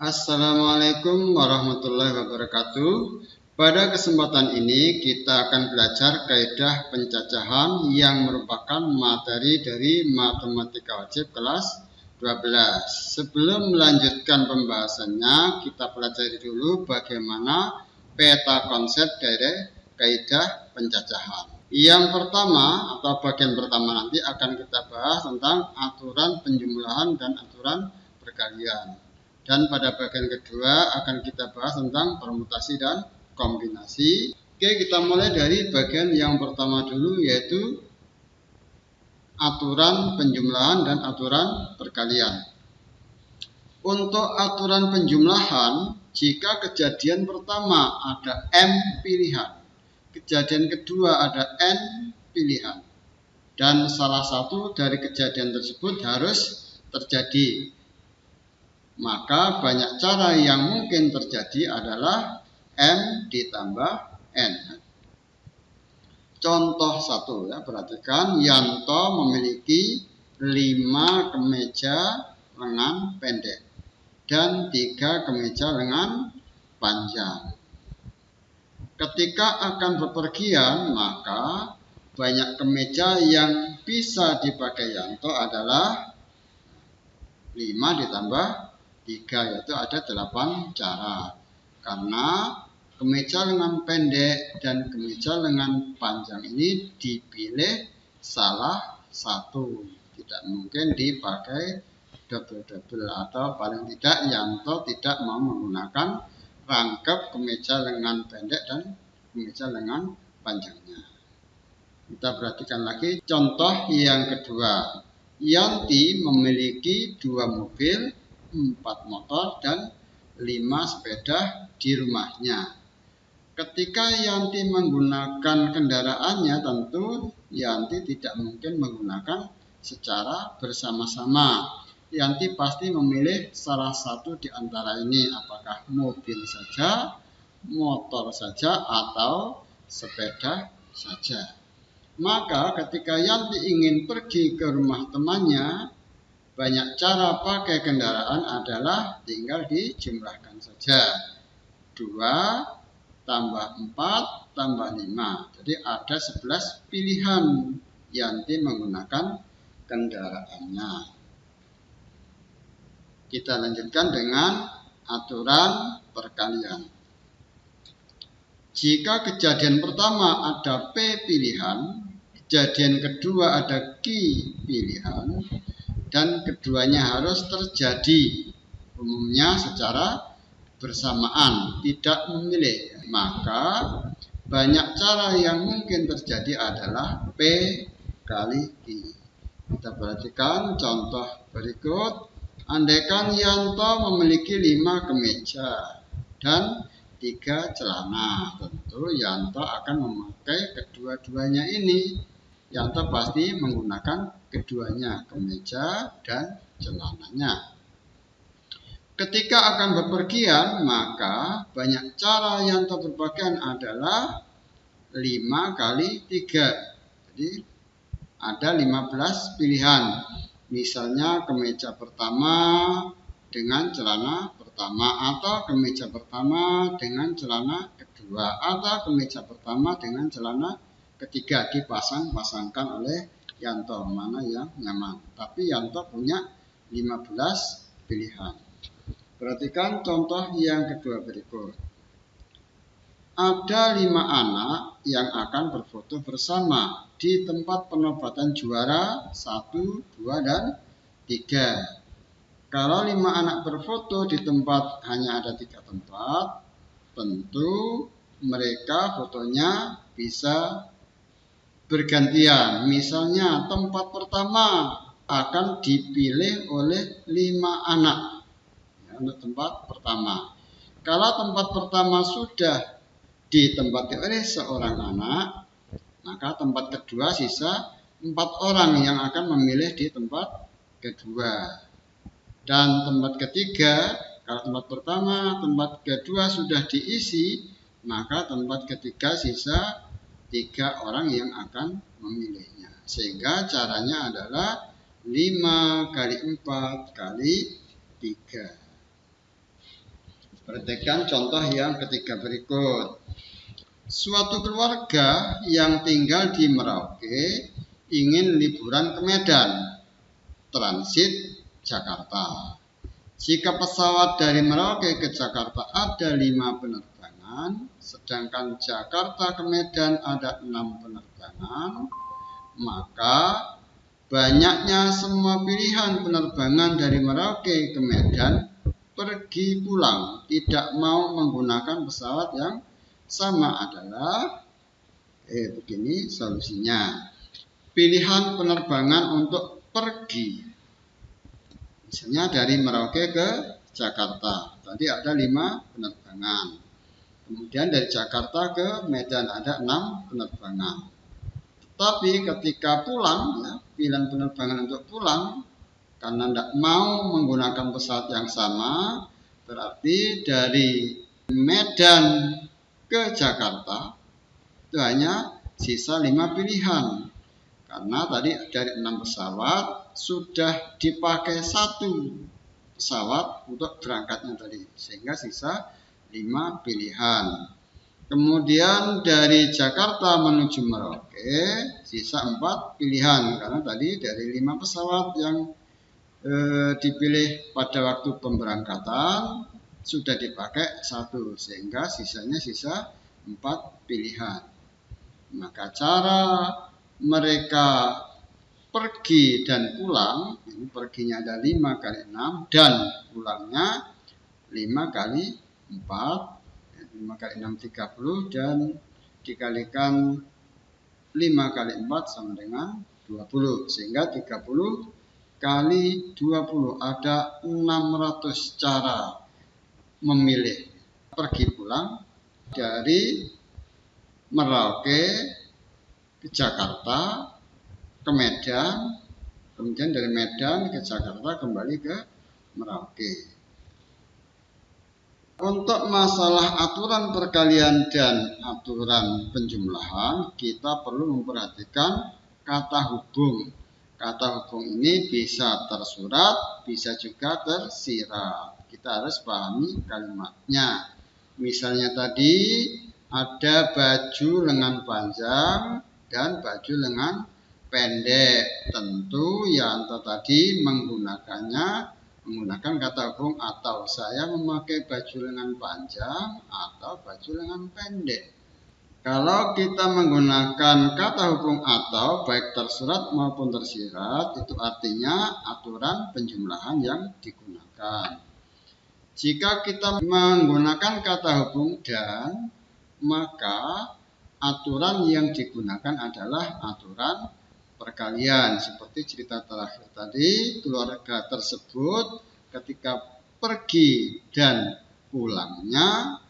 Assalamualaikum warahmatullahi wabarakatuh. Pada kesempatan ini kita akan belajar kaidah pencacahan yang merupakan materi dari matematika wajib kelas 12. Sebelum melanjutkan pembahasannya, kita pelajari dulu bagaimana peta konsep dari kaidah pencacahan. Yang pertama atau bagian pertama nanti akan kita bahas tentang aturan penjumlahan dan aturan perkalian. Dan pada bagian kedua akan kita bahas tentang permutasi dan kombinasi. Oke, kita mulai dari bagian yang pertama dulu, yaitu aturan penjumlahan dan aturan perkalian. Untuk aturan penjumlahan, jika kejadian pertama ada M pilihan, kejadian kedua ada N pilihan, dan salah satu dari kejadian tersebut harus terjadi, maka banyak cara yang mungkin terjadi adalah M ditambah N. Contoh 1 ya, perhatikan, Yanto memiliki 5 kemeja lengan pendek dan 3 kemeja lengan panjang. Ketika akan bepergian, maka banyak kemeja yang bisa dipakai Yanto adalah 5 ditambah 3, yaitu ada 8 cara. Karena kemeja lengan pendek dan kemeja lengan panjang ini dipilih salah satu, tidak mungkin dipakai double-double, atau paling tidak Yanto tidak mau menggunakan rangkap kemeja lengan pendek dan kemeja lengan panjangnya. Kita perhatikan lagi contoh yang kedua. Yanti memiliki 2 mobil, 4 motor, dan 5 sepeda di rumahnya. Ketika Yanti menggunakan kendaraannya, tentu Yanti tidak mungkin menggunakan secara bersama-sama. Yanti pasti memilih salah satu di antara ini, apakah mobil saja, motor saja, atau sepeda saja. Maka ketika Yanti ingin pergi ke rumah temannya, banyak cara pakai kendaraan adalah tinggal dijumlahkan saja. 2 tambah 4 tambah 5. Jadi ada 11 pilihan Yanti menggunakan kendaraannya. Kita lanjutkan dengan aturan perkalian. Jika kejadian pertama ada P pilihan, kejadian kedua ada Q pilihan, dan keduanya harus terjadi umumnya secara bersamaan, tidak memilih, maka banyak cara yang mungkin terjadi adalah P kali Q. Kita perhatikan contoh berikut. Andaikan Yanto memiliki 5 kemeja dan 3 celana, tentu Yanto akan memakai kedua-duanya ini. Yanto pasti menggunakan keduanya, kemeja dan celananya. Ketika akan bepergian, maka banyak cara Yanto berpakaian adalah 5 kali 3. Jadi ada 15 pilihan. Misalnya kemeja pertama dengan celana pertama, atau kemeja pertama dengan celana kedua, atau kemeja pertama dengan celana ketiga, dipasang-pasangkan oleh Yanto, mana yang nyaman. Tapi Yanto punya 15 pilihan. Perhatikan contoh yang kedua berikut. Ada 5 anak yang akan berfoto bersama di tempat penobatan juara 1, 2, dan 3. Kalau 5 anak berfoto di tempat hanya ada 3 tempat, tentu mereka fotonya bisa bergantian. Misalnya tempat pertama akan dipilih oleh 5 anak ya, untuk tempat pertama. Kalau tempat pertama sudah ditempati oleh seorang anak, maka tempat kedua sisa 4 orang yang akan memilih di tempat kedua. Dan tempat ketiga, kalau tempat pertama, tempat kedua sudah diisi, maka tempat ketiga sisa 3 orang yang akan memilihnya. Sehingga caranya adalah 5 kali 4 kali 3. Perhatikan contoh yang ketiga berikut. Suatu keluarga yang tinggal di Merauke ingin liburan ke Medan, transit Jakarta. Jika pesawat dari Merauke ke Jakarta ada 5 penerbangan, sedangkan Jakarta ke Medan ada 6 penerbangan, maka banyaknya semua pilihan penerbangan dari Merauke ke Medan pergi pulang tidak mau menggunakan pesawat yang sama adalah begini solusinya. Pilihan penerbangan untuk pergi, misalnya dari Merauke ke Jakarta, tadi ada 5 penerbangan. Kemudian dari Jakarta ke Medan ada 6 penerbangan. Tapi ketika pulang, pilihan penerbangan untuk pulang, karena tidak mau menggunakan pesawat yang sama, berarti dari Medan ke Jakarta itu hanya sisa 5 pilihan. Karena tadi dari 6 pesawat sudah dipakai 1 pesawat untuk berangkatnya tadi, sehingga sisa 5 pilihan. Kemudian dari Jakarta menuju Merauke sisa 4 pilihan, karena tadi dari 5 pesawat yang dipilih pada waktu pemberangkatan sudah dipakai 1, sehingga sisanya sisa 4 pilihan. Maka cara mereka pergi dan pulang, ini perginya ada 5 kali 6 dan pulangnya 5 kali 4, 5 kali 6 30 dan dikalikan 5 kali 4 sama dengan 20, sehingga 30 kali 20 ada 600 cara memilih pergi pulang dari Merauke ke Jakarta ke Medan, kemudian dari Medan ke Jakarta kembali ke Merauke. Untuk masalah aturan perkalian dan aturan penjumlahan, kita perlu memperhatikan kata hubung. Kata hubung ini bisa tersurat, bisa juga tersirat. Kita harus pahami kalimatnya. Misalnya tadi ada baju lengan panjang dan baju lengan pendek. Tentu Yanto tadi menggunakan kata hubung atau. Saya memakai baju lengan panjang atau baju lengan pendek. Kalau kita menggunakan kata hubung atau baik tersurat maupun tersirat, itu artinya aturan penjumlahan yang digunakan. Jika kita menggunakan kata hubung dan, maka aturan yang digunakan adalah aturan perkalian. Seperti cerita terakhir tadi, keluarga tersebut ketika pergi dan pulangnya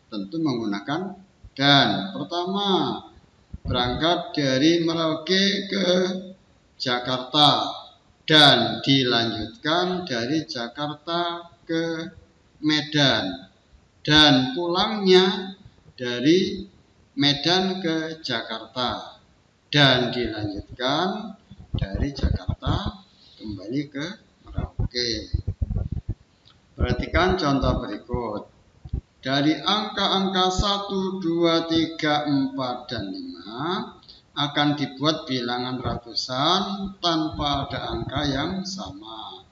tentu menggunakan dan. Pertama, berangkat dari Merauke ke Jakarta dan dilanjutkan dari Jakarta ke Medan dan pulangnya dari Medan ke Jakarta dan dilanjutkan dari Jakarta kembali ke Merauke. Perhatikan contoh berikut. Dari angka-angka 1, 2, 3, 4, dan 5 akan dibuat bilangan ratusan tanpa ada angka yang sama.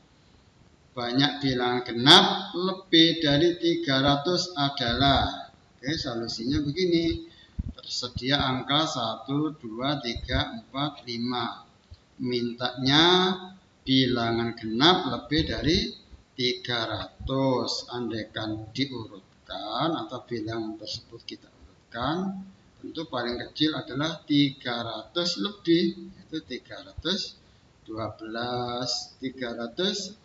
Banyak bilangan genap lebih dari 300 adalah. Oke, solusinya begini. Tersedia angka 1, 2, 3, 4, 5. Mintanya bilangan genap lebih dari 300. Andaikan diurut atau bilangan tersebut kita urutkan, tentu paling kecil adalah 300 lebih, yaitu 312, 314,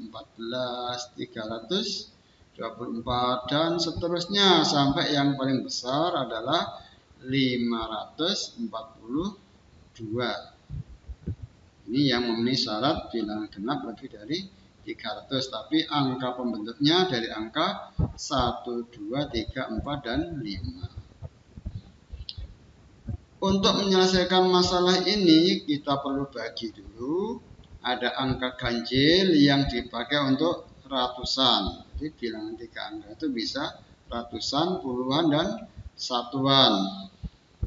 324 dan seterusnya sampai yang paling besar adalah 542. Ini yang memenuhi syarat bilangan genap lebih dari 300, tapi angka pembentuknya dari angka 1, 2, 3, 4, dan 5. Untuk menyelesaikan masalah ini, kita perlu bagi dulu. Ada angka ganjil yang dipakai untuk ratusan. Jadi bilangan 3 angka itu bisa ratusan, puluhan, dan satuan.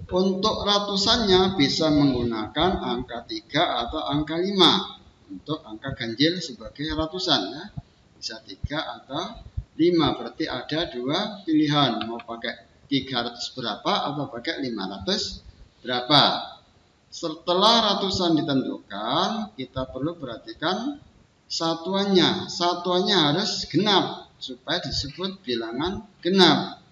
Untuk ratusannya bisa menggunakan angka 3 atau angka 5. Untuk angka ganjil sebagai ratusan ya. Bisa 3 atau 5, berarti ada dua pilihan, mau pakai 300 berapa atau pakai 500 berapa. Setelah ratusan ditentukan, kita perlu perhatikan satuannya. Satuannya harus genap supaya disebut bilangan genap.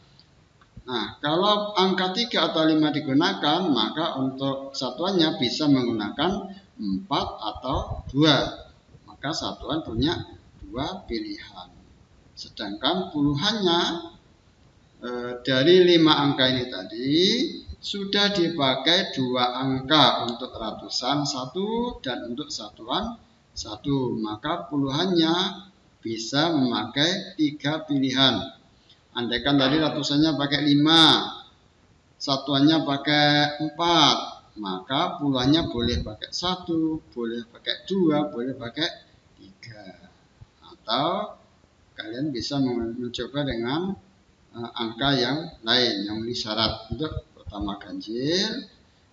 Nah, kalau angka 3 atau 5 digunakan, maka untuk satuannya bisa menggunakan 4 atau 2. Maka satuan punya dua pilihan. Sedangkan puluhannya dari 5 angka ini tadi sudah dipakai 2 angka untuk ratusan 1 dan untuk satuan 1. Maka puluhannya bisa memakai 3 pilihan. Andaikan tadi ratusannya pakai 5, satuannya pakai 4, maka puluhannya boleh pakai 1, boleh pakai 2, boleh pakai 3. Atau kalian bisa mencoba dengan angka yang lain yang memenuhi syarat. Untuk pertama ganjil,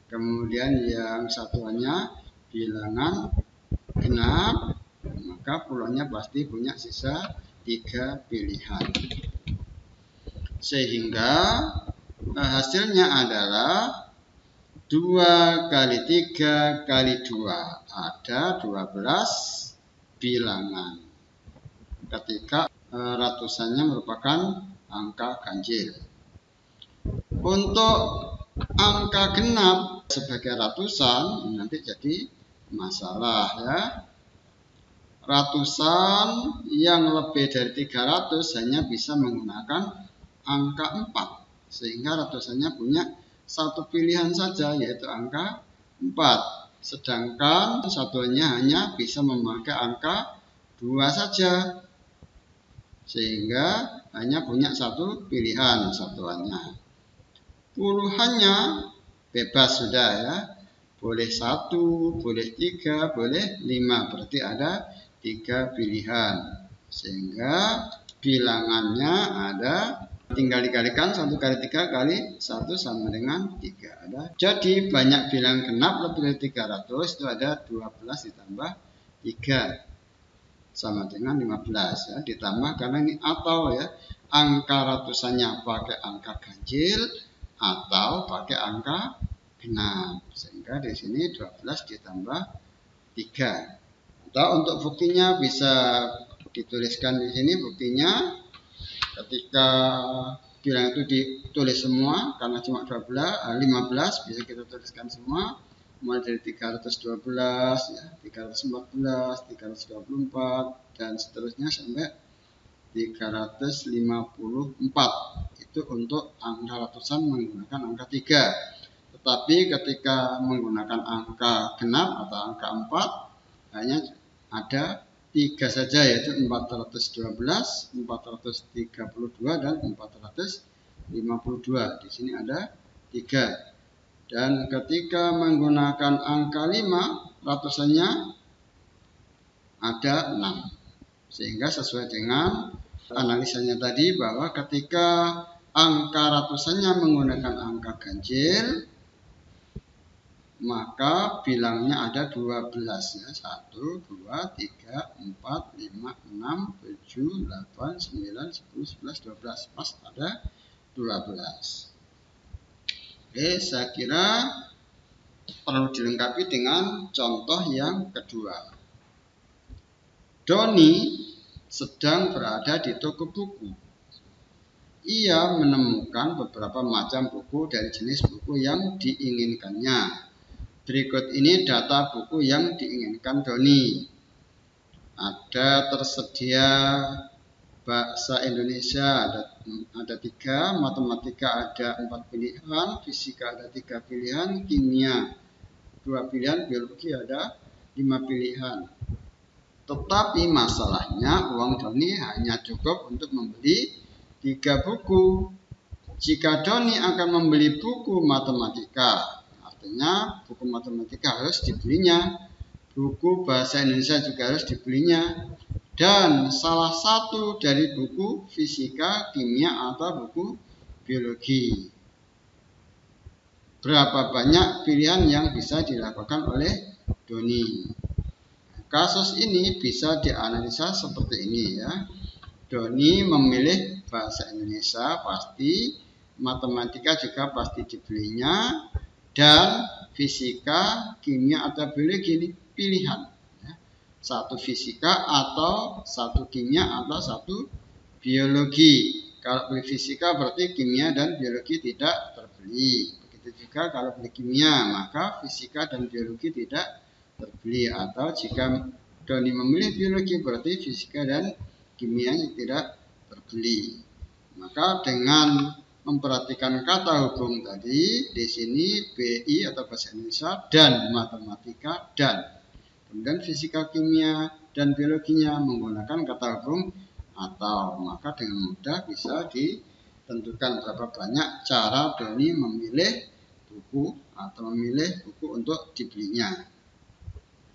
kemudian yang satuannya bilangan genap, maka puluhannya pasti punya sisa 3 pilihan. Sehingga hasilnya adalah 2 kali 3 kali 2. Ada 12 bilangan ketika ratusannya merupakan angka ganjil. Untuk angka genap sebagai ratusan nanti jadi masalah ya. Ratusan yang lebih dari 300 hanya bisa menggunakan angka 4, sehingga ratusannya punya satu pilihan saja, yaitu angka 4. Sedangkan satuannya hanya bisa memakai angka 2 saja, sehingga hanya punya satu pilihan satuannya. Puluhannya bebas sudah ya, boleh 1, boleh 3, boleh 5, berarti ada 3 pilihan, sehingga bilangannya ada, tinggal dikalikan 1 kali 3 kali 1 sama dengan 3. Ada. Jadi banyak bilangan genap lebih dari 300 itu ada 12 ditambah 3 sama dengan 15 ya. Ditambah karena ini atau ya, angka ratusannya pakai angka ganjil atau pakai angka genap. Sehingga di sini 12 ditambah 3. Atau untuk buktinya bisa dituliskan di sini buktinya. Ketika bilangan itu ditulis semua, karena cuma 15 bisa kita tuliskan semua, mulai dari 312 ya, 314, 324 dan seterusnya sampai 354. Itu untuk angka ratusan menggunakan angka 3. Tetapi ketika menggunakan angka genap atau angka 4 hanya ada 3 saja, yaitu 412, 432 dan 452. Di sini ada 3. Dan ketika menggunakan angka 5, ratusannya ada 6. Sehingga sesuai dengan analisanya tadi bahwa ketika angka ratusannya menggunakan angka ganjil, maka bilangnya ada 12 ya. 1, 2, 3, 4, 5, 6, 7, 8, 9, 10, 11, 12. Pas ada 12. Oke, saya kira perlu dilengkapi dengan contoh yang kedua. Doni sedang berada di toko buku. Ia menemukan beberapa macam buku dari jenis buku yang diinginkannya. Berikut ini data buku yang diinginkan Doni. Ada tersedia bahasa Indonesia ada 3, matematika ada 4 pilihan, fisika ada 3 pilihan, kimia 2 pilihan, biologi ada 5 pilihan. Tetapi masalahnya uang Doni hanya cukup untuk membeli 3 buku. Jika Doni akan membeli buku matematika, artinya buku matematika harus dibelinya, buku bahasa Indonesia juga harus dibelinya, dan salah satu dari buku fisika, kimia, atau buku biologi. Berapa banyak pilihan yang bisa dilakukan oleh Doni? Kasus ini bisa dianalisa seperti ini ya. Doni memilih bahasa Indonesia pasti, matematika juga pasti dibelinya, dan fisika, kimia, atau biologi ini pilihan. Satu fisika atau satu kimia atau satu biologi. Kalau beli fisika berarti kimia dan biologi tidak terbeli. Begitu juga kalau beli kimia, maka fisika dan biologi tidak terbeli. Atau jika Doni memilih biologi berarti fisika dan kimia tidak terbeli. Maka dengan memperhatikan kata hubung tadi, di sini BI atau bahasa Indonesia dan matematika dan, kemudian fisika, kimia, dan biologinya menggunakan kata hubung atau, maka dengan mudah bisa ditentukan berapa banyak cara Doni memilih buku atau memilih buku untuk dibelinya.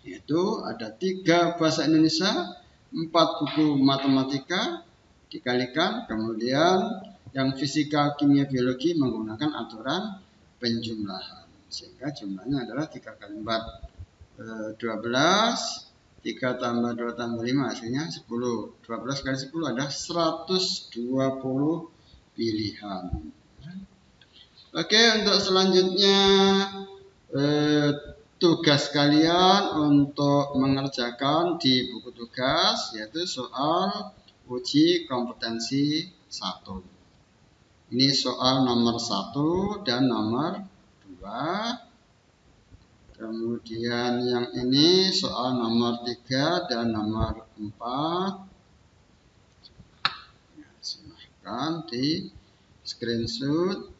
Yaitu ada 3 bahasa Indonesia, 4 buku matematika dikalikan, kemudian yang fisika, kimia, biologi menggunakan aturan penjumlahan. Sehingga jumlahnya adalah 3 kali 4, 12, 3 tambah 2 tambah 5 hasilnya 10. 12 kali 10 ada 120 pilihan. Oke, untuk selanjutnya tugas kalian untuk mengerjakan di buku tugas yaitu soal uji kompetensi 1. Ini soal nomor 1 dan nomor 2. Kemudian yang ini soal nomor 3 dan nomor 4. Silahkan di screenshot.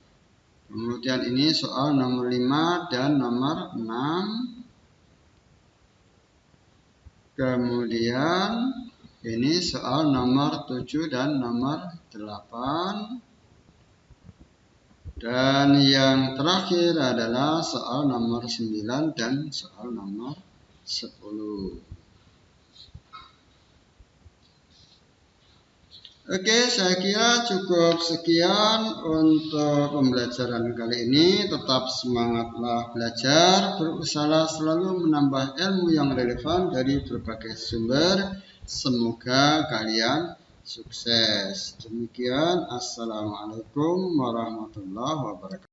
Kemudian ini soal nomor 5 dan nomor 6. Kemudian ini soal nomor 7 dan nomor 8. Dan yang terakhir adalah soal nomor 9 dan soal nomor 10. Oke, saya kira cukup sekian untuk pembelajaran kali ini. Tetap semangatlah belajar, berusaha selalu menambah ilmu yang relevan dari berbagai sumber. Semoga kalian sukses. Demikian, assalamualaikum warahmatullahi wabarakatuh.